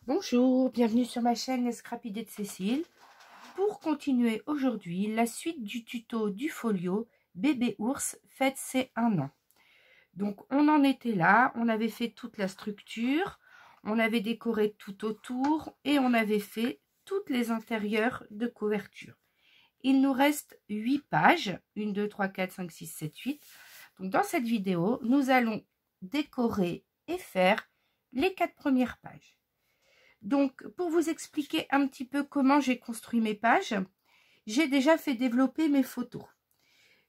Bonjour, bienvenue sur ma chaîne Les Scrap Idées de Cécile. Pour continuer aujourd'hui la suite du tuto du folio Bébé ours fête ses 1 an. Donc on en était là, on avait fait toute la structure, on avait décoré tout autour et on avait fait toutes les intérieurs de couverture. Il nous reste 8 pages, 1, 2, 3, 4, 5, 6, 7, 8. Donc dans cette vidéo, nous allons décorer et faire les 4 premières pages. Donc, pour vous expliquer un petit peu comment j'ai construit mes pages, j'ai déjà fait développer mes photos.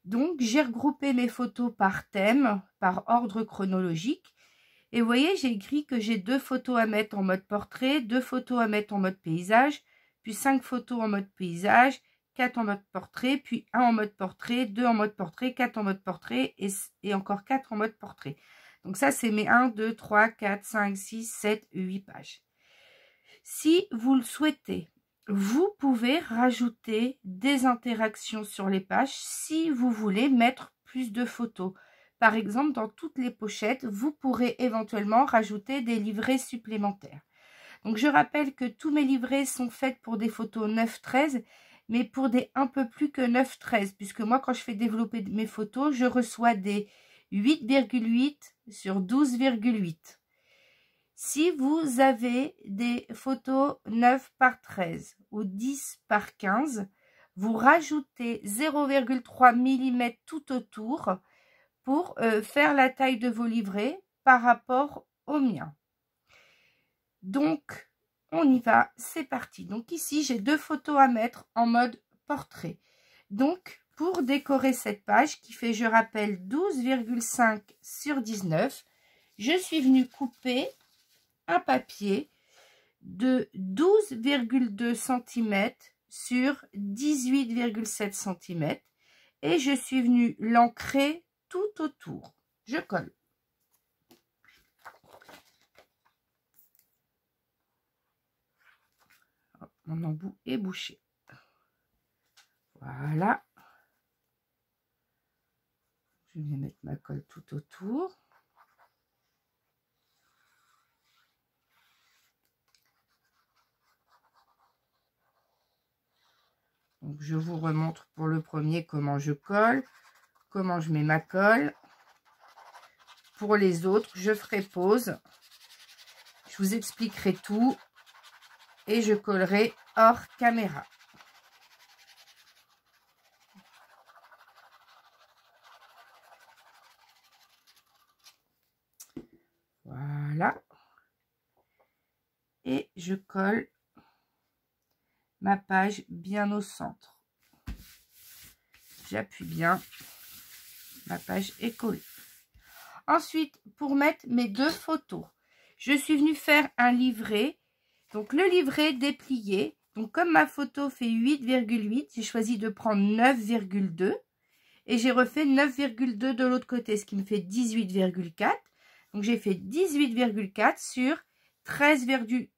Donc, j'ai regroupé mes photos par thème, par ordre chronologique. Et vous voyez, j'ai écrit que j'ai 2 photos à mettre en mode portrait, 2 photos à mettre en mode paysage, puis 5 photos en mode paysage, 4 en mode portrait, puis 1 en mode portrait, 2 en mode portrait, 4 en mode portrait et encore 4 en mode portrait. Donc ça, c'est mes 1, 2, 3, 4, 5, 6, 7, 8 pages. Si vous le souhaitez, vous pouvez rajouter des interactions sur les pages si vous voulez mettre plus de photos. Par exemple, dans toutes les pochettes, vous pourrez éventuellement rajouter des livrets supplémentaires. Donc, je rappelle que tous mes livrets sont faits pour des photos 9-13, mais pour des un peu plus que 9-13, puisque moi, quand je fais développer mes photos, je reçois des 8,8 sur 12,8. Si vous avez des photos 9 par 13 ou 10 par 15, vous rajoutez 0,3 mm tout autour pour faire la taille de vos livrets par rapport au mien. Donc, on y va, c'est parti. Donc ici, j'ai 2 photos à mettre en mode portrait. Donc, pour décorer cette page qui fait, je rappelle, 12,5 sur 19, je suis venue couper un papier de 12,2 cm sur 18,7 cm et je suis venue l'ancrer tout autour. Je colle. Mon embout est bouché. Voilà. Je vais mettre ma colle tout autour. Donc, je vous remontre pour le premier comment je colle, comment je mets ma colle. Pour les autres, je ferai pause. Je vous expliquerai tout et je collerai hors caméra. Voilà. Et je colle ma page bien au centre. J'appuie bien, ma page est collée. Ensuite, pour mettre mes 2 photos, je suis venue faire un livret. Donc le livret déplié, donc comme ma photo fait 8,8, j'ai choisi de prendre 9,2 et j'ai refait 9,2 de l'autre côté, ce qui me fait 18,4. Donc j'ai fait 18,4 sur 13,2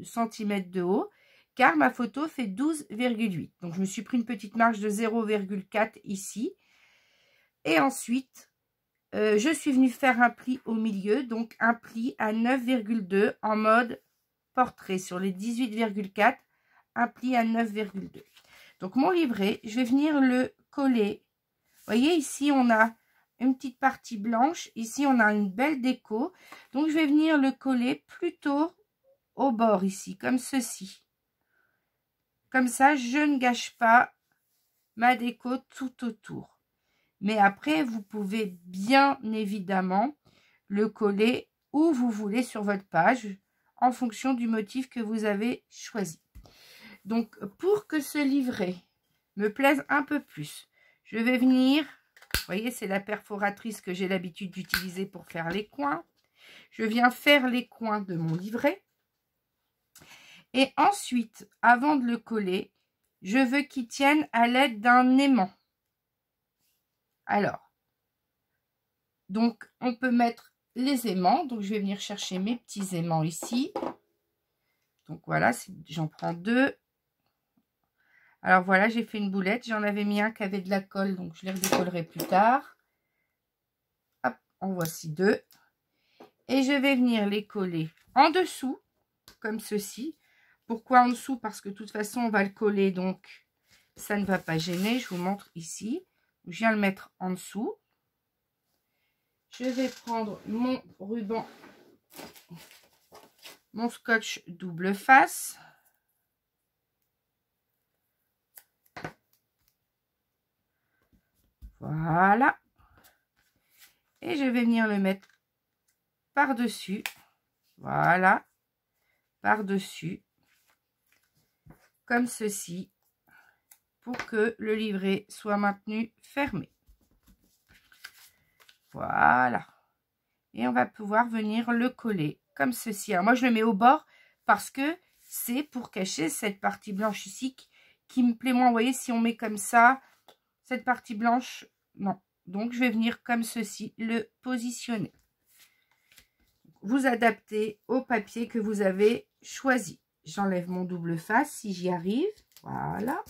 cm de haut, car ma photo fait 12,8. Donc, je me suis pris une petite marge de 0,4 ici. Et ensuite, je suis venue faire un pli au milieu, donc un pli à 9,2 en mode portrait. Sur les 18,4, un pli à 9,2. Donc, mon livret, je vais venir le coller. Vous voyez, ici, on a une petite partie blanche. Ici, on a une belle déco. Donc, je vais venir le coller plutôt au bord ici, comme ceci. Comme ça, je ne gâche pas ma déco tout autour. Mais après, vous pouvez bien évidemment le coller où vous voulez sur votre page, en fonction du motif que vous avez choisi. Donc, pour que ce livret me plaise un peu plus, je vais venir, vous voyez, c'est la perforatrice que j'ai l'habitude d'utiliser pour faire les coins. Je viens faire les coins de mon livret. Et ensuite, avant de le coller, je veux qu'il tienne à l'aide d'un aimant. Alors, donc, on peut mettre les aimants. Donc, je vais venir chercher mes petits aimants ici. Donc, voilà, j'en prends 2. Alors, voilà, j'ai fait une boulette. J'en avais mis un qui avait de la colle, donc je les redécollerai plus tard. Hop, en voici 2. Et je vais venir les coller en dessous, comme ceci. Pourquoi en dessous? Parce que de toute façon, on va le coller, donc ça ne va pas gêner. Je vous montre ici. Je viens le mettre en dessous. Je vais prendre mon ruban, mon scotch double face. Voilà. Et je vais venir le mettre par-dessus. Voilà. Par-dessus. Comme ceci. Pour que le livret soit maintenu fermé. Voilà. Et on va pouvoir venir le coller comme ceci. Alors moi, je le mets au bord parce que c'est pour cacher cette partie blanche ici qui me plaît moins. Vous voyez, si on met comme ça, cette partie blanche, non. Donc, je vais venir comme ceci le positionner. Vous adaptez au papier que vous avez choisi. J'enlève mon double face si j'y arrive. Voilà.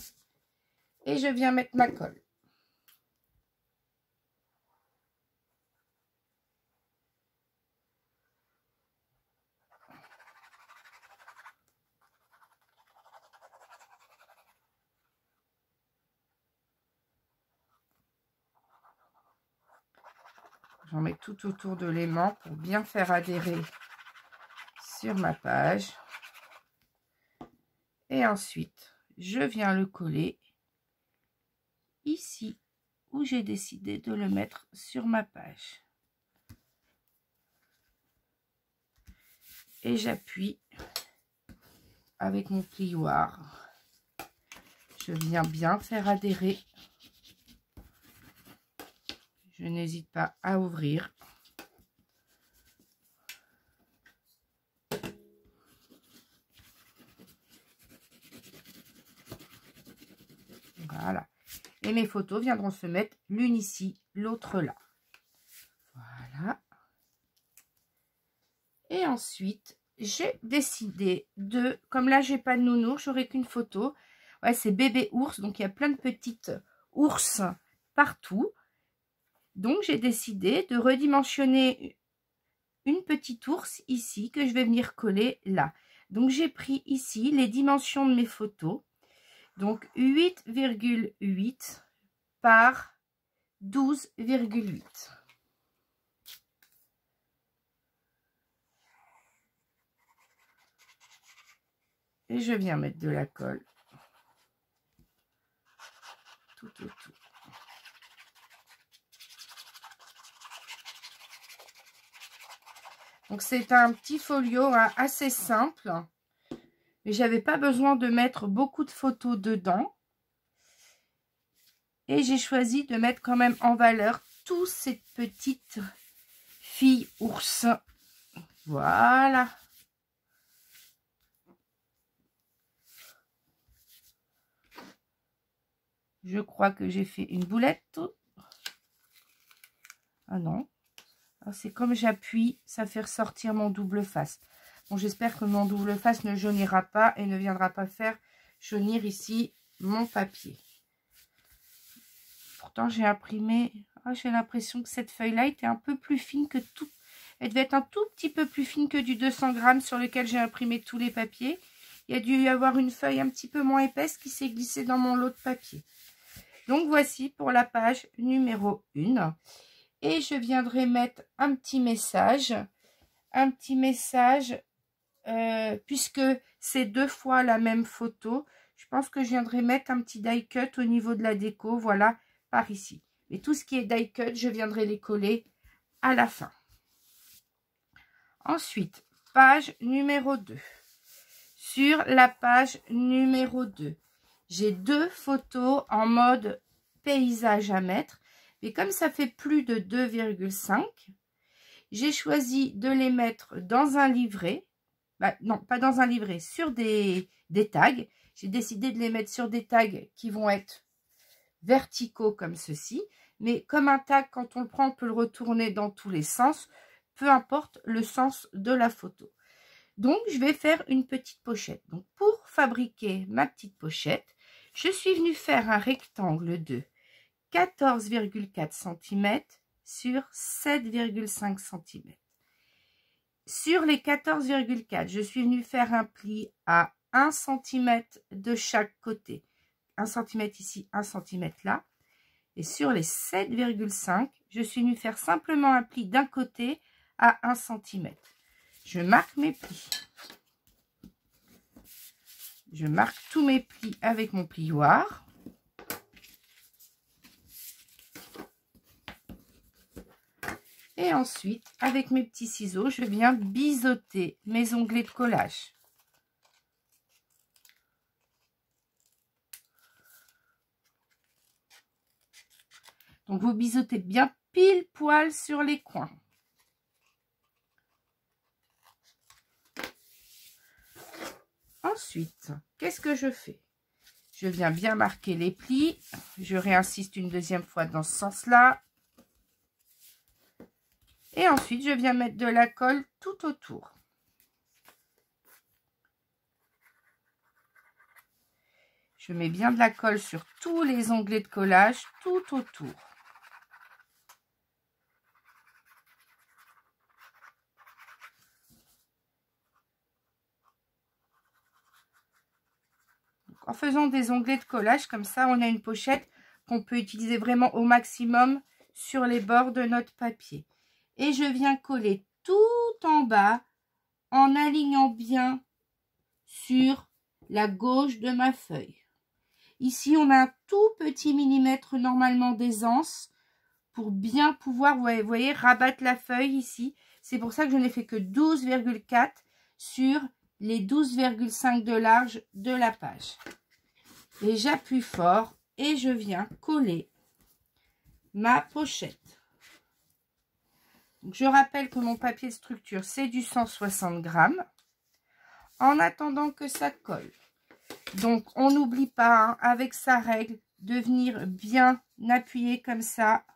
Et je viens mettre ma colle. J'en mets tout autour de l'aimant pour bien faire adhérer sur ma page. Et ensuite, je viens le coller ici où j'ai décidé de le mettre sur ma page. Et j'appuie avec mon plioir. Je viens bien faire adhérer. Je n'hésite pas à ouvrir. Voilà. Et mes photos viendront se mettre l'une ici, l'autre là. Voilà. Et ensuite, j'ai décidé de, comme là, j'ai pas de nounours, j'aurai qu'une photo. Ouais, c'est bébé ours, donc il y a plein de petites ours partout. Donc, j'ai décidé de redimensionner une petite ours ici que je vais venir coller là. Donc, j'ai pris ici les dimensions de mes photos. Donc, 8,8 par 12,8. Et je viens mettre de la colle tout autour. Donc, c'est un petit folio hein, assez simple. Mais j'avais pas besoin de mettre beaucoup de photos dedans. Et j'ai choisi de mettre quand même en valeur toutes ces petites filles ours. Voilà. Je crois que j'ai fait une boulette. Ah non. C'est comme j'appuie, ça fait ressortir mon double face. Bon, j'espère que mon double face ne jaunira pas et ne viendra pas faire jaunir ici mon papier. Pourtant, j'ai imprimé... Oh, j'ai l'impression que cette feuille-là était un peu plus fine que tout. Elle devait être un tout petit peu plus fine que du 200 grammes sur lequel j'ai imprimé tous les papiers. Il y a dû y avoir une feuille un petit peu moins épaisse qui s'est glissée dans mon lot de papier. Donc, voici pour la page numéro 1. Et je viendrai mettre un petit message. Puisque c'est 2 fois la même photo. Je pense que je viendrai mettre un petit die cut au niveau de la déco. Voilà, par ici. Mais tout ce qui est die cut, je viendrai les coller à la fin. Ensuite, page numéro 2. Sur la page numéro 2, j'ai 2 photos en mode paysage à mettre. Mais comme ça fait plus de 2,5, j'ai choisi de les mettre dans un livret. Non, pas dans un livret, sur des tags. J'ai décidé de les mettre sur des tags qui vont être verticaux comme ceci. Mais comme un tag, quand on le prend, on peut le retourner dans tous les sens. Peu importe le sens de la photo. Donc, je vais faire une petite pochette. Donc, pour fabriquer ma petite pochette, je suis venue faire un rectangle de 14,4 cm sur 7,5 cm. Sur les 14,4, je suis venue faire un pli à 1 cm de chaque côté. 1 cm ici, 1 cm là. Et sur les 7,5, je suis venue faire simplement un pli d'un côté à 1 cm. Je marque mes plis. Je marque tous mes plis avec mon plioir. Et ensuite, avec mes petits ciseaux, je viens biseauter mes onglets de collage. Donc, vous biseautez bien pile poil sur les coins. Ensuite, qu'est-ce que je fais? Je viens bien marquer les plis. Je réinsiste une deuxième fois dans ce sens-là. Et ensuite, je viens mettre de la colle tout autour. Je mets bien de la colle sur tous les onglets de collage, tout autour. Donc, en faisant des onglets de collage, comme ça, on a une pochette qu'on peut utiliser vraiment au maximum sur les bords de notre papier. Et je viens coller tout en bas en alignant bien sur la gauche de ma feuille. Ici, on a un tout petit millimètre normalement d'aisance pour bien pouvoir, vous voyez, rabattre la feuille ici. C'est pour ça que je n'ai fait que 12,4 sur les 12,5 de large de la page. Et j'appuie fort et je viens coller ma pochette. Donc, je rappelle que mon papier de structure, c'est du 160 grammes. En attendant que ça colle. Donc, on n'oublie pas, hein, avec sa règle, de venir bien appuyer comme ça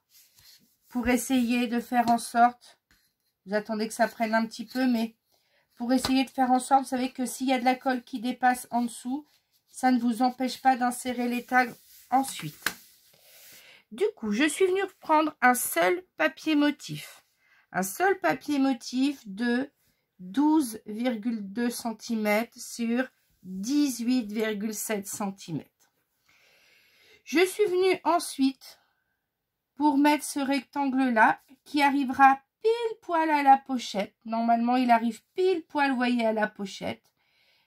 pour essayer de faire en sorte, vous attendez que ça prenne un petit peu, mais pour essayer de faire en sorte, vous savez que s'il y a de la colle qui dépasse en dessous, ça ne vous empêche pas d'insérer les tags ensuite. Du coup, je suis venue prendre un seul papier motif. Un seul papier motif de 12,2 cm sur 18,7 cm. Je suis venue ensuite pour mettre ce rectangle-là qui arrivera pile poil à la pochette. Normalement, il arrive pile poil, vous voyez, à la pochette.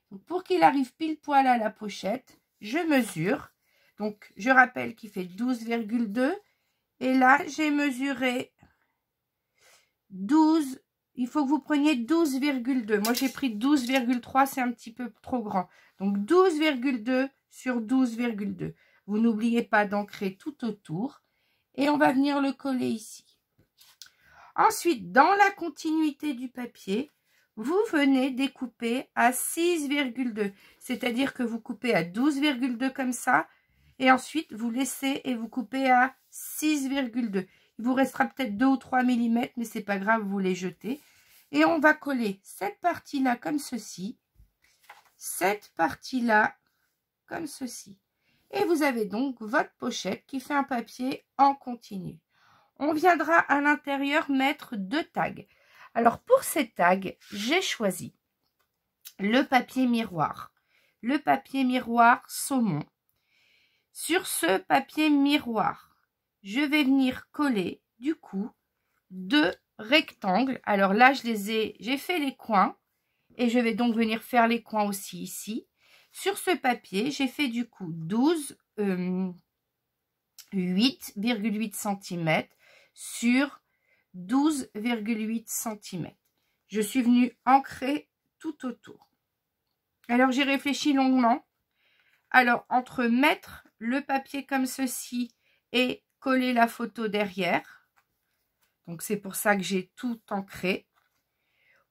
Donc, pour qu'il arrive pile poil à la pochette, je mesure. Donc, je rappelle qu'il fait 12,2. Et là, j'ai mesuré 12. Il faut que vous preniez 12,2. Moi, j'ai pris 12,3. C'est un petit peu trop grand. Donc, 12,2 sur 12,2. Vous n'oubliez pas d'ancrer tout autour. Et on va venir le coller ici. Ensuite, dans la continuité du papier, vous venez découper à 6,2. C'est-à-dire que vous coupez à 12,2 comme ça. Et ensuite, vous laissez et vous coupez à 6,2. Il vous restera peut-être 2 ou 3 mm, mais c'est pas grave, vous les jetez. Et on va coller cette partie-là comme ceci. Cette partie-là comme ceci. Et vous avez donc votre pochette qui fait un papier en continu. On viendra à l'intérieur mettre 2 tags. Alors pour ces tags, j'ai choisi le papier miroir. Le papier miroir saumon. Sur ce papier miroir, je vais venir coller du coup 2 rectangles. Alors là, j'ai fait les coins et je vais donc venir faire les coins aussi ici. Sur ce papier, j'ai fait du coup 8,8 cm sur 12,8 cm. Je suis venue ancrer tout autour. Alors, j'ai réfléchi longuement. Alors, entre mettre le papier comme ceci et coller la photo derrière, donc c'est pour ça que j'ai tout ancré,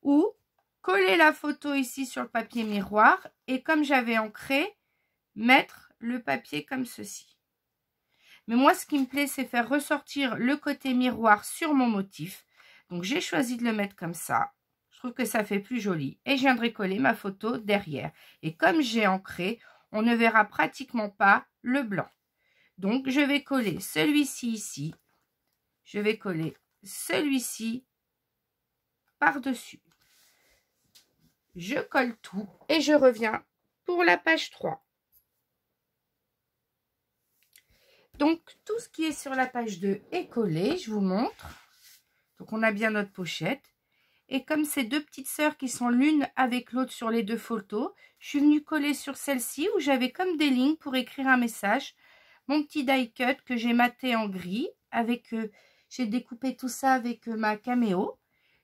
ou coller la photo ici sur le papier miroir et comme j'avais ancré, mettre le papier comme ceci. Mais moi, ce qui me plaît, c'est faire ressortir le côté miroir sur mon motif. Donc, j'ai choisi de le mettre comme ça. Je trouve que ça fait plus joli. Et je viendrai coller ma photo derrière. Et comme j'ai ancré, on ne verra pratiquement pas le blanc. Donc, je vais coller celui-ci ici. Je vais coller celui-ci par-dessus. je colle tout et je reviens pour la page 3. Donc, tout ce qui est sur la page 2 est collé, je vous montre. Donc, on a bien notre pochette. Et comme ces deux petites sœurs qui sont l'une avec l'autre sur les deux photos, je suis venue coller sur celle-ci où j'avais comme des lignes pour écrire un message. Mon petit die cut que j'ai maté en gris. J'ai découpé tout ça avec ma Cameo.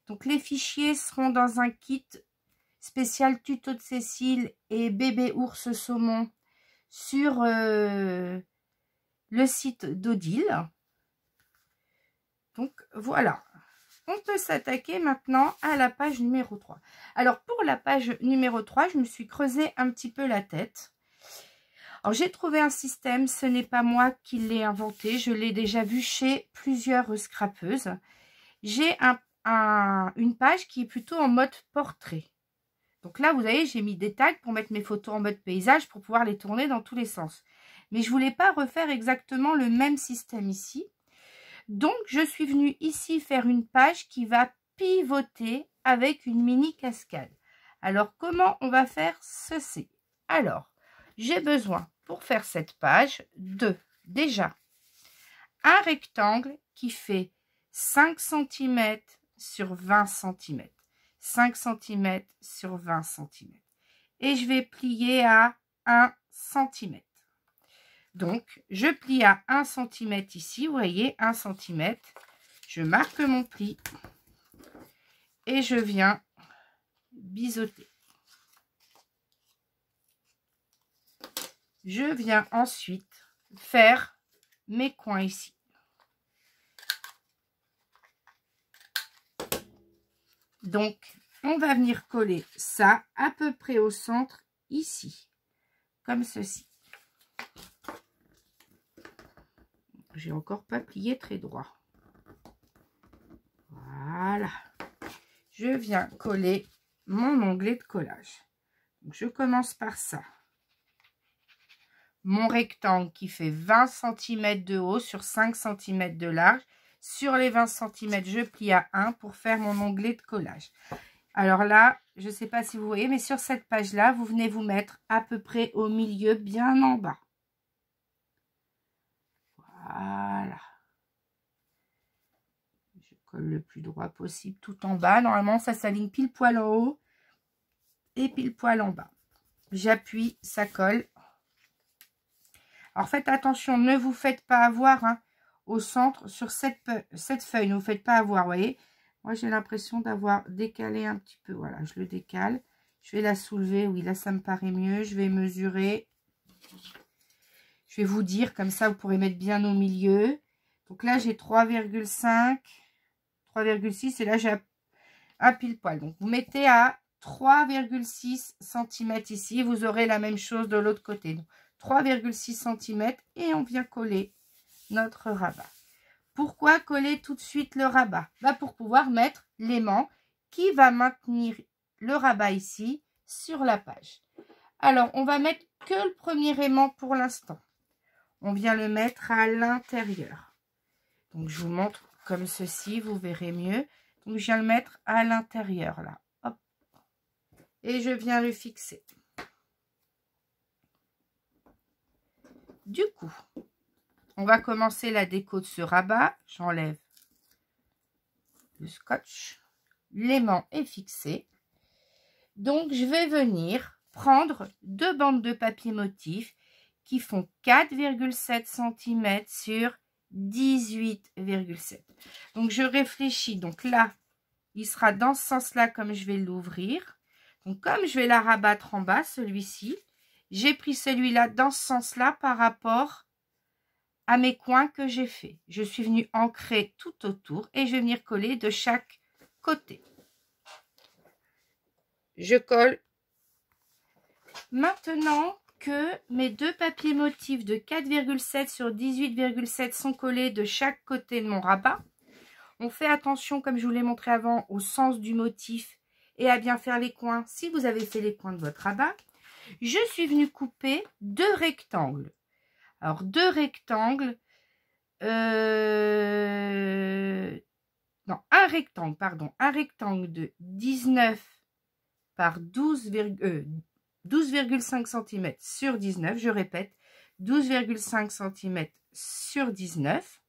Donc, les fichiers seront dans un kit spécial tuto de Cécile et bébé ours saumon sur le site d'Odile. Donc voilà, on peut s'attaquer maintenant à la page numéro 3. Alors pour la page numéro 3, je me suis creusé un petit peu la tête. Alors j'ai trouvé un système, ce n'est pas moi qui l'ai inventé, je l'ai déjà vu chez plusieurs scrapeuses. J'ai une page qui est plutôt en mode portrait. Donc là, vous voyez, j'ai mis des tags pour mettre mes photos en mode paysage pour pouvoir les tourner dans tous les sens. Mais je ne voulais pas refaire exactement le même système ici. Donc, je suis venue ici faire une page qui va pivoter avec une mini cascade. Alors, comment on va faire ceci? Alors, j'ai besoin, pour faire cette page, de, déjà, un rectangle qui fait 5 cm sur 20 cm. 5 cm sur 20 cm. Et je vais plier à 1 cm. Donc, je plie à 1 cm ici, vous voyez, 1 cm. Je marque mon pli et je viens biseauter. Je viens ensuite faire mes coins ici. Donc, on va venir coller ça à peu près au centre ici, comme ceci. J'ai encore pas plié très droit. Voilà. Je viens coller mon onglet de collage. Donc, je commence par ça. Mon rectangle qui fait 20 cm de haut sur 5 cm de large. Sur les 20 cm, je plie à 1 pour faire mon onglet de collage. Alors là, je ne sais pas si vous voyez, mais sur cette page-là, vous venez vous mettre à peu près au milieu, bien en bas. Voilà. Je colle le plus droit possible tout en bas. Normalement, ça s'aligne pile poil en haut et pile poil en bas. J'appuie, ça colle. Alors, faites attention, ne vous faites pas avoir au centre sur cette feuille. Ne vous faites pas avoir, vous voyez. Moi, j'ai l'impression d'avoir décalé un petit peu. Voilà, je le décale. Je vais la soulever. Oui, là, ça me paraît mieux. Je vais mesurer. Je vais vous dire, comme ça, vous pourrez mettre bien au milieu. Donc là, j'ai 3,5, 3,6 et là, j'ai un pile poil. Donc, vous mettez à 3,6 cm ici. Vous aurez la même chose de l'autre côté. 3,6 cm et on vient coller notre rabat. Pourquoi coller tout de suite le rabat? Pour pouvoir mettre l'aimant qui va maintenir le rabat ici sur la page. Alors, on va mettre que le premier aimant pour l'instant. On vient le mettre à l'intérieur. Donc, je vous montre comme ceci, vous verrez mieux. Donc, je viens le mettre à l'intérieur là. Hop. Et je viens le fixer. Du coup, on va commencer la déco de ce rabat. J'enlève le scotch. L'aimant est fixé. Donc, je vais venir prendre deux bandes de papier motif qui font 4,7 cm sur 18,7. Donc, je réfléchis. Donc là, il sera dans ce sens-là comme je vais l'ouvrir. Donc, comme je vais la rabattre en bas, celui-ci, j'ai pris celui-là dans ce sens-là par rapport à mes coins que j'ai fait. Je suis venue ancrer tout autour et je vais venir coller de chaque côté. Je colle. Maintenant que mes deux papiers motifs de 4,7 sur 18,7 sont collés de chaque côté de mon rabat, on fait attention, comme je vous l'ai montré avant, au sens du motif et à bien faire les coins si vous avez fait les coins de votre rabat. Je suis venue couper deux rectangles. Alors, deux rectangles, non, un rectangle, pardon, un rectangle de 19 par 12,5 cm sur 19. Je répète, 12,5 cm sur 19.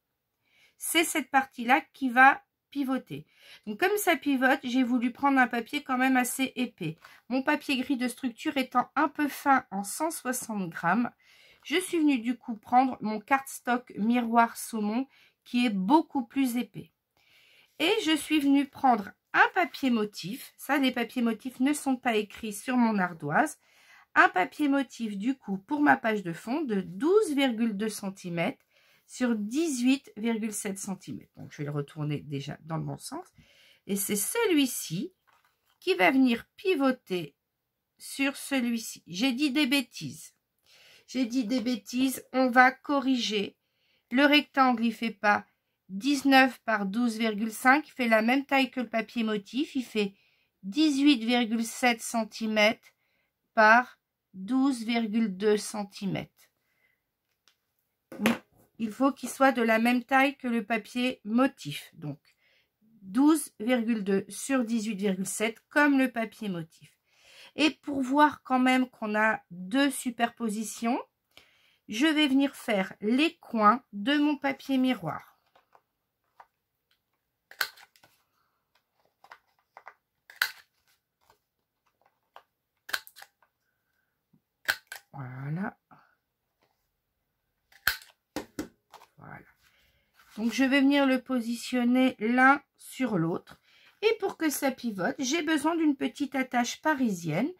C'est cette partie-là qui va pivoter. Donc comme ça pivote, j'ai voulu prendre un papier quand même assez épais. Mon papier gris de structure étant un peu fin en 160 grammes, je suis venue du coup prendre mon cardstock miroir saumon qui est beaucoup plus épais. Et je suis venue prendre un papier motif. Ça, les papiers motifs ne sont pas écrits sur mon ardoise. Un papier motif du coup pour ma page de fond de 12,2 cm sur 18,7 cm. Donc je vais le retourner déjà dans le bon sens. Et c'est celui-ci qui va venir pivoter sur celui-ci. J'ai dit des bêtises. On va corriger. Le rectangle, il fait pas 19 par 12,5. Il fait la même taille que le papier motif. Il fait 18,7 cm par 12,2 cm. Oui, il faut qu'il soit de la même taille que le papier motif. Donc, 12,2 sur 18,7 comme le papier motif. Et pour voir quand même qu'on a deux superpositions, je vais venir faire les coins de mon papier miroir. Voilà. Voilà. Donc, je vais venir le positionner l'un sur l'autre. Et pour que ça pivote, j'ai besoin d'une petite attache parisienne.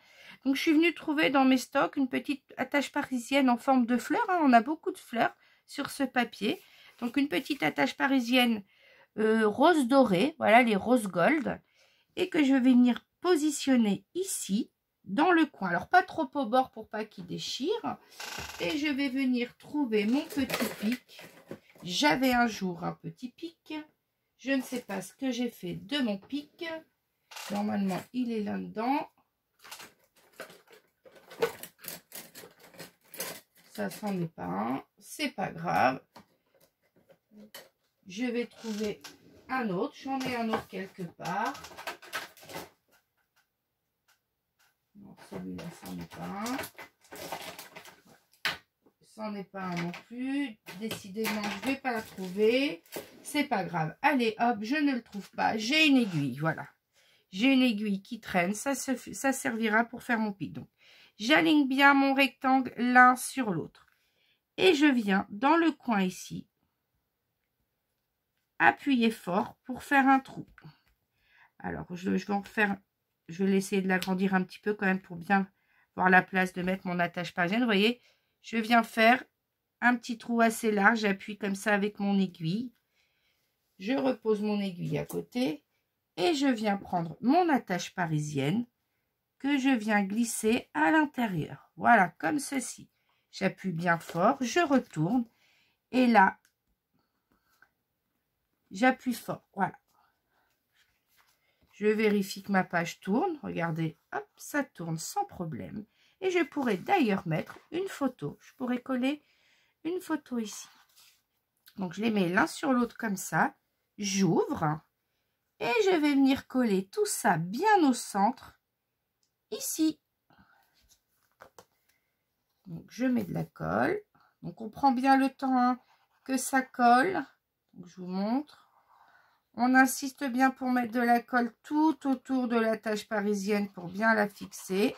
Donc, je suis venue trouver dans mes stocks une petite attache parisienne en forme de fleur. On a beaucoup de fleurs sur ce papier. Donc, une petite attache parisienne rose doré. Voilà, les roses gold. Et que je vais venir positionner ici, dans le coin. Alors, pas trop au bord pour pas qu'il déchire. Et je vais venir trouver mon petit pic. J'avais un jour un petit pic. Je ne sais pas ce que j'ai fait de mon pic. Normalement, il est là-dedans. Ça, c'en est pas un. C'est pas grave. Je vais trouver un autre. J'en ai un autre quelque part. Non, celui-là, c'en est pas un. C'en est pas un non plus. Décidément, je ne vais pas la trouver. C'est pas grave. Allez, hop, je ne le trouve pas. J'ai une aiguille, voilà. J'ai une aiguille qui traîne. Ça servira pour faire mon pic. Donc, j'aligne bien mon rectangle l'un sur l'autre. Et je viens dans le coin ici. Appuyer fort pour faire un trou. Alors, je vais en faire... Je vais essayer de l'agrandir un petit peu quand même pour bien voir la place de mettre mon attache parisienne. Vous voyez, je viens faire un petit trou assez large. J'appuie comme ça avec mon aiguille. Je repose mon aiguille à côté. Et je viens prendre mon attache parisienne que je viens glisser à l'intérieur. Voilà, comme ceci. J'appuie bien fort, je retourne. Et là, j'appuie fort. Voilà. Je vérifie que ma page tourne. Regardez, hop, ça tourne sans problème. Et je pourrais d'ailleurs mettre une photo. Je pourrais coller une photo ici. Donc, je les mets l'un sur l'autre comme ça. J'ouvre. Et je vais venir coller tout ça bien au centre. Ici. Donc, je mets de la colle. Donc, on prend bien le temps hein, que ça colle. Donc, je vous montre. On insiste bien pour mettre de la colle tout autour de la tache parisienne pour bien la fixer.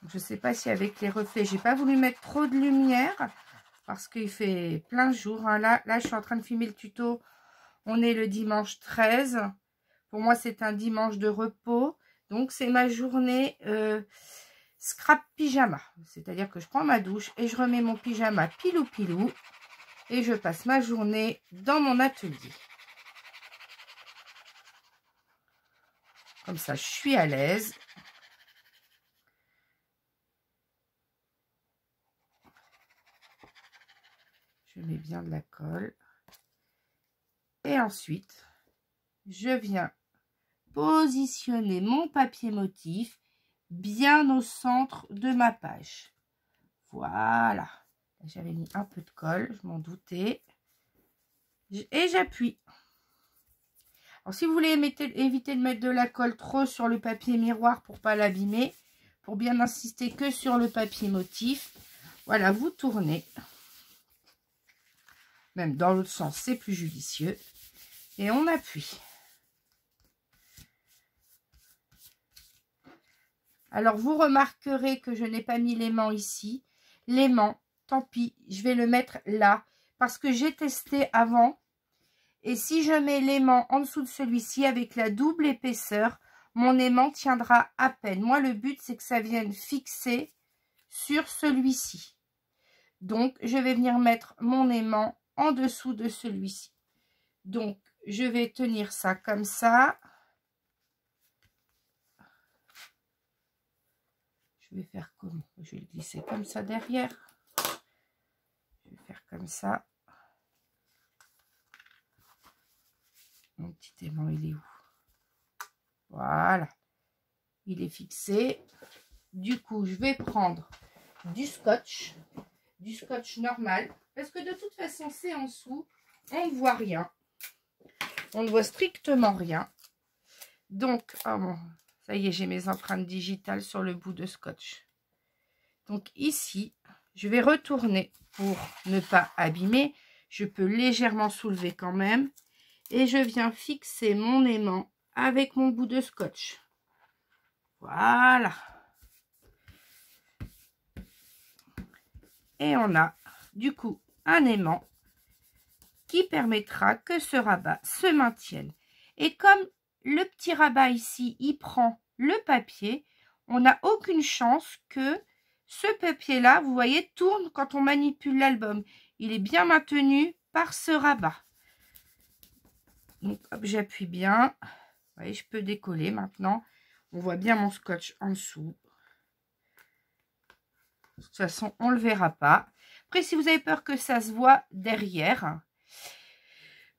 Je ne sais pas si avec les reflets, j'ai pas voulu mettre trop de lumière parce qu'il fait plein jour. Hein. Là, je suis en train de filmer le tuto. On est le dimanche 13. Pour moi, c'est un dimanche de repos. Donc, c'est ma journée scrap pyjama. C'est-à-dire que je prends ma douche et je remets mon pyjama pilou. Et je passe ma journée dans mon atelier. Comme ça, je suis à l'aise. Je mets bien de la colle. Et ensuite, je viens positionner mon papier motif bien au centre de ma page. Voilà. J'avais mis un peu de colle, je m'en doutais. Et j'appuie. Alors, si vous voulez éviter de mettre de la colle trop sur le papier miroir pour pas l'abîmer, pour bien insister que sur le papier motif, voilà, vous tournez. Même dans l'autre sens, c'est plus judicieux. Et on appuie. Alors, vous remarquerez que je n'ai pas mis l'aimant ici. L'aimant, tant pis, je vais le mettre là. Parce que j'ai testé avant. Et si je mets l'aimant en dessous de celui-ci avec la double épaisseur, mon aimant tiendra à peine. Moi, le but, c'est que ça vienne fixer sur celui-ci. Donc, je vais venir mettre mon aimant en dessous de celui-ci. Donc, je vais tenir ça comme ça. Je vais faire comment? Je vais le glisser comme ça derrière. Je vais faire comme ça. Mon petit aimant, il est où? Voilà. Il est fixé. Du coup, je vais prendre du scotch normal. Parce que de toute façon, c'est en dessous. On ne voit rien. On ne voit strictement rien. Donc, oh bon, ça y est, j'ai mes empreintes digitales sur le bout de scotch. Donc ici, je vais retourner pour ne pas abîmer. Je peux légèrement soulever quand même. Et je viens fixer mon aimant avec mon bout de scotch. Voilà. Et on a du coup un aimant qui permettra que ce rabat se maintienne. Et comme le petit rabat ici, il prend le papier, on n'a aucune chance que ce papier-là, vous voyez, tourne quand on manipule l'album. Il est bien maintenu par ce rabat. Donc, hop, j'appuie bien. Vous voyez, je peux décoller maintenant. On voit bien mon scotch en dessous. De toute façon, on ne le verra pas. Après, si vous avez peur que ça se voit derrière,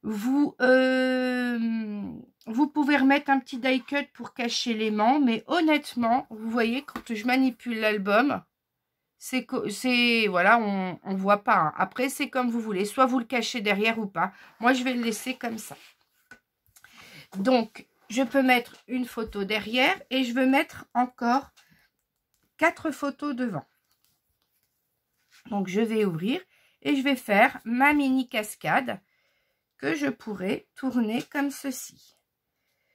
vous pouvez remettre un petit die cut pour cacher l'aimant. Mais honnêtement, vous voyez, quand je manipule l'album, voilà, on ne voit pas. Hein. Après, c'est comme vous voulez. Soit vous le cachez derrière ou pas. Moi, je vais le laisser comme ça. Donc, je peux mettre une photo derrière et je veux mettre encore 4 photos devant. Donc, je vais ouvrir et je vais faire ma mini cascade que je pourrais tourner comme ceci.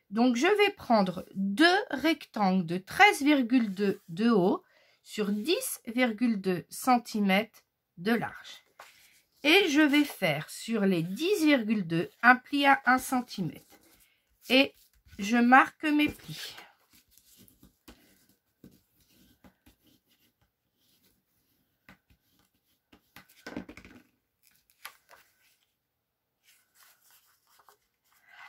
Donc, je vais prendre 2 rectangles de 13,2 de haut sur 10,2 cm de large. Et je vais faire sur les 10,2 un pli à 1 cm. Et je marque mes plis.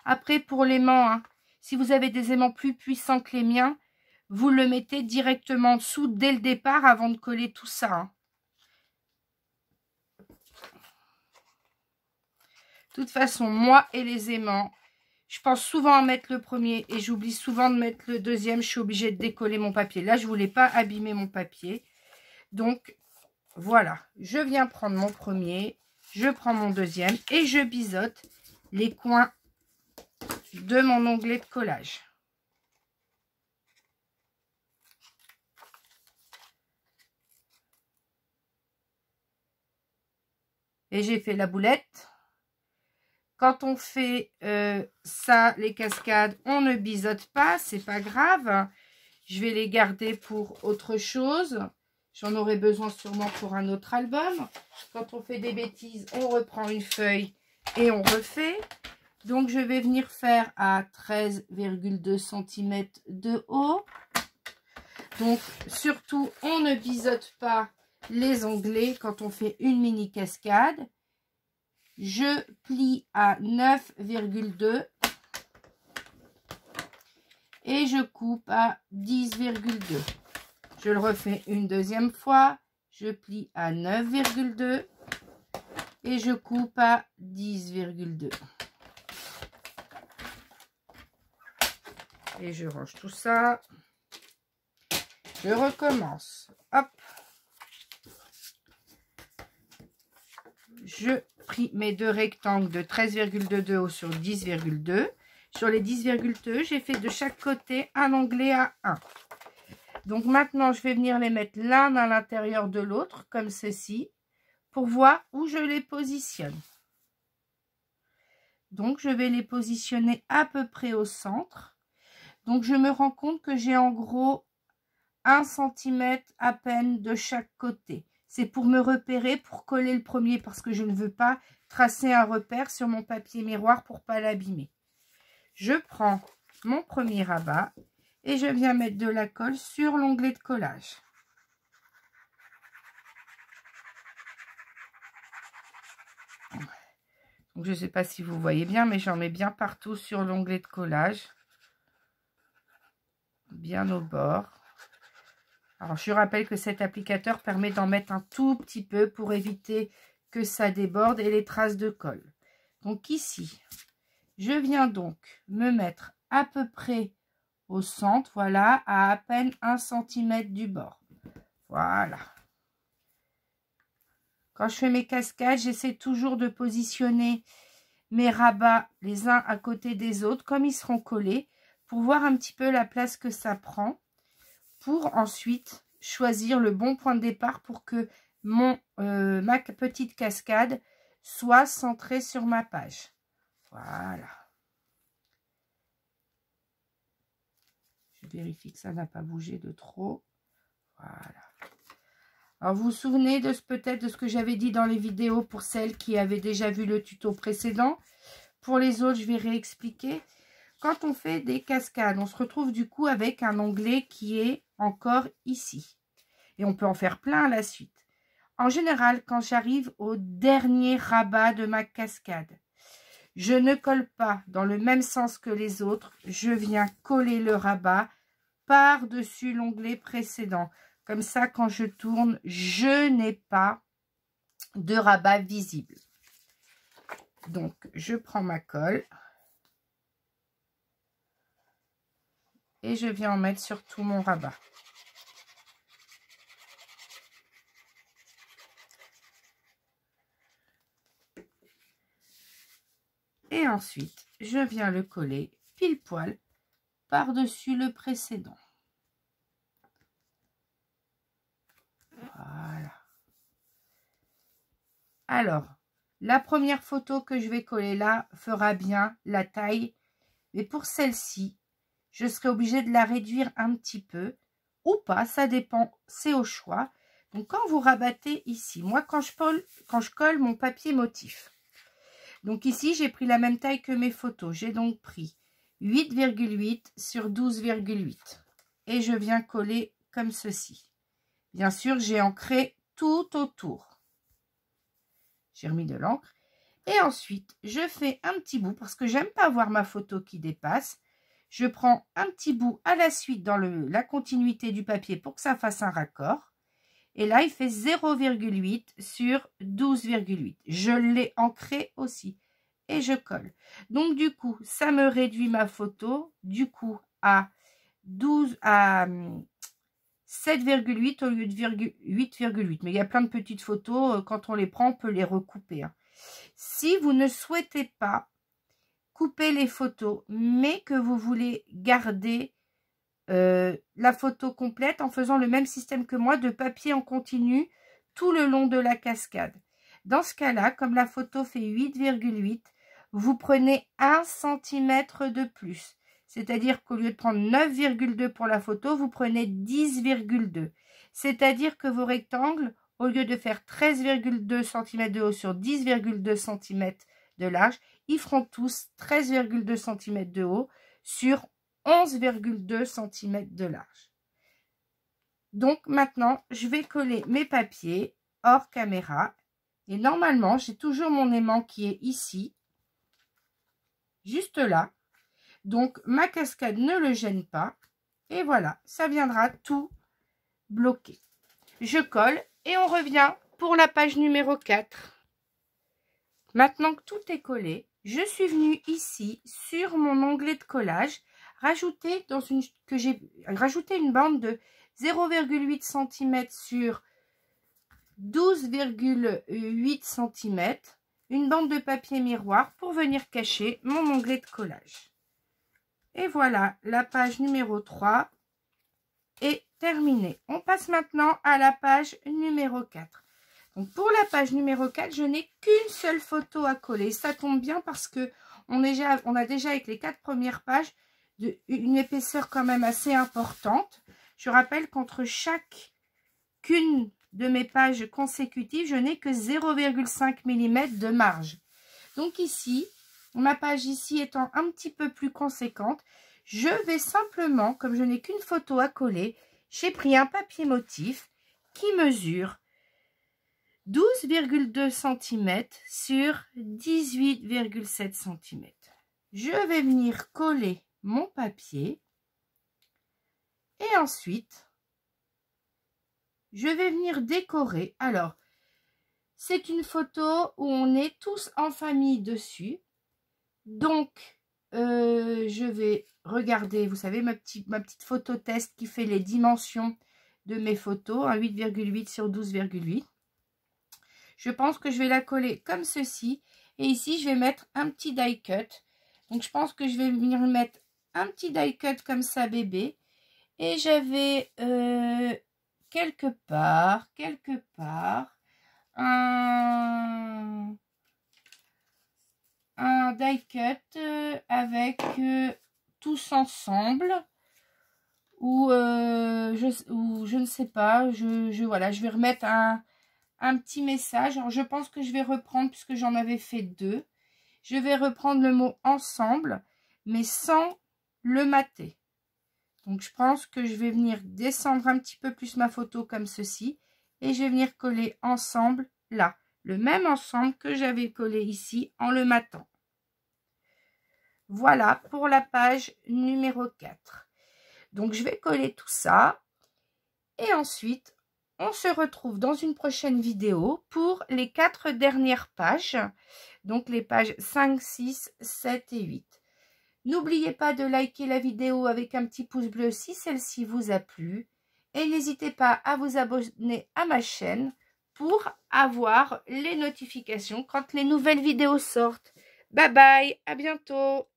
Après, pour l'aimant, hein, si vous avez des aimants plus puissants que les miens, vous le mettez directement en dessous dès le départ avant de coller tout ça. Hein. De toute façon, moi et les aimants, je pense souvent à mettre le premier et j'oublie souvent de mettre le deuxième. Je suis obligée de décoller mon papier. Là, je ne voulais pas abîmer mon papier. Donc, voilà. Je viens prendre mon premier, je prends mon deuxième et je biseaute les coins de mon onglet de collage. Et j'ai fait la boulette. Quand on fait ça, les cascades, on ne biseaute pas, c'est pas grave. Je vais les garder pour autre chose. J'en aurai besoin sûrement pour un autre album. Quand on fait des bêtises, on reprend une feuille et on refait. Donc, je vais venir faire à 13,2 cm de haut. Donc, surtout, on ne biseaute pas les onglets quand on fait une mini cascade. Je plie à 9,2 et je coupe à 10,2. Je le refais une deuxième fois. Je plie à 9,2 et je coupe à 10,2. Et je range tout ça. Je recommence. Hop. Je plie mes 2 rectangles de 13,2 de haut sur 10,2. Sur les 10,2, j'ai fait de chaque côté un onglet à 1. Donc maintenant, je vais venir les mettre l'un à l'intérieur de l'autre, comme ceci, pour voir où je les positionne. Donc, je vais les positionner à peu près au centre. Donc, je me rends compte que j'ai en gros 1 cm à peine de chaque côté. C'est pour me repérer, pour coller le premier, parce que je ne veux pas tracer un repère sur mon papier miroir pour ne pas l'abîmer. Je prends mon premier rabat et je viens mettre de la colle sur l'onglet de collage. Donc, je ne sais pas si vous voyez bien, mais j'en mets bien partout sur l'onglet de collage. Bien au bord. Alors, je rappelle que cet applicateur permet d'en mettre un tout petit peu pour éviter que ça déborde et les traces de colle. Donc ici, je viens donc me mettre à peu près au centre, voilà, à peine 1 cm du bord. Voilà. Quand je fais mes cascades, j'essaie toujours de positionner mes rabats les uns à côté des autres, comme ils seront collés, pour voir un petit peu la place que ça prend, pour ensuite choisir le bon point de départ pour que ma petite cascade soit centrée sur ma page. Voilà. Je vérifie que ça n'a pas bougé de trop. Voilà. Alors, vous vous souvenez de peut-être de ce que j'avais dit dans les vidéos pour celles qui avaient déjà vu le tuto précédent. Pour les autres, je vais réexpliquer. Quand on fait des cascades, on se retrouve du coup avec un onglet qui est encore ici. Et on peut en faire plein à la suite. En général, quand j'arrive au dernier rabat de ma cascade, je ne colle pas dans le même sens que les autres. Je viens coller le rabat par-dessus l'onglet précédent. Comme ça, quand je tourne, je n'ai pas de rabat visible. Donc, je prends ma colle et je viens en mettre sur tout mon rabat. Et ensuite, je viens le coller pile poil par-dessus le précédent. Voilà. Alors, la première photo que je vais coller là fera bien la taille. Mais pour celle-ci, je serai obligée de la réduire un petit peu ou pas, ça dépend, c'est au choix. Donc, quand vous rabattez ici, moi, quand je colle mon papier motif, donc ici, j'ai pris la même taille que mes photos. J'ai donc pris 8,8 sur 12,8 et je viens coller comme ceci. Bien sûr, j'ai ancré tout autour. J'ai remis de l'encre. Et ensuite, je fais un petit bout parce que j'aime pas voir ma photo qui dépasse. Je prends un petit bout à la suite dans la continuité du papier pour que ça fasse un raccord. Et là, il fait 0,8 sur 12,8. Je l'ai ancré aussi. Et je colle. Donc, du coup, ça me réduit ma photo, du coup, à 7,8 au lieu de 8,8. Mais il y a plein de petites photos. Quand on les prend, on peut les recouper. Hein. Si vous ne souhaitez pas couper les photos, mais que vous voulez garder la photo complète en faisant le même système que moi de papier en continu tout le long de la cascade. Dans ce cas-là, comme la photo fait 8,8, vous prenez 1 cm de plus. C'est-à-dire qu'au lieu de prendre 9,2 pour la photo, vous prenez 10,2. C'est-à-dire que vos rectangles, au lieu de faire 13,2 cm de haut sur 10,2 cm de large, ils feront tous 13,2 cm de haut sur 11,2 cm de large. Donc maintenant, je vais coller mes papiers hors caméra. Et normalement, j'ai toujours mon aimant qui est ici, juste là. Donc, ma cascade ne le gêne pas. Et voilà, ça viendra tout bloquer. Je colle et on revient pour la page numéro 4. Maintenant que tout est collé, je suis venue ici sur mon onglet de collage, rajouter une bande de 0,8 cm sur 12,8 cm, une bande de papier miroir pour venir cacher mon onglet de collage. Et voilà, la page numéro 3 est terminée. On passe maintenant à la page numéro 4. Donc pour la page numéro 4, je n'ai qu'une seule photo à coller. Ça tombe bien parce que on a déjà avec les 4 premières pages une épaisseur quand même assez importante. Je rappelle qu'entre chacune de mes pages consécutives, je n'ai que 0,5 mm de marge. Donc ici, ma page ici étant un petit peu plus conséquente, je vais simplement, comme je n'ai qu'une photo à coller, j'ai pris un papier motif qui mesure 12,2 cm sur 18,7 cm. Je vais venir coller mon papier et ensuite, je vais venir décorer. Alors, c'est une photo où on est tous en famille dessus. Donc, je vais regarder, vous savez, ma petite photo test qui fait les dimensions de mes photos, un 8,8 sur 12,8. Je pense que je vais la coller comme ceci. Et ici, je vais mettre un petit die cut. Donc, je pense que je vais venir mettre un petit die cut comme ça, bébé. Et j'avais quelque part, un die cut avec tous ensemble. Ou je ne sais pas. Voilà, je vais remettre un petit message. Alors, je pense que je vais reprendre, puisque j'en avais fait 2. Je vais reprendre le mot ensemble, mais sans le mater. Donc, je pense que je vais venir descendre un petit peu plus ma photo comme ceci. Et je vais venir coller ensemble là. Le même ensemble que j'avais collé ici en le matant. Voilà pour la page numéro 4. Donc, je vais coller tout ça. Et ensuite, on se retrouve dans une prochaine vidéo pour les 4 dernières pages. Donc, les pages 5, 6, 7 et 8. N'oubliez pas de liker la vidéo avec un petit pouce bleu si celle-ci vous a plu. Et n'hésitez pas à vous abonner à ma chaîne pour avoir les notifications quand les nouvelles vidéos sortent. Bye bye, à bientôt.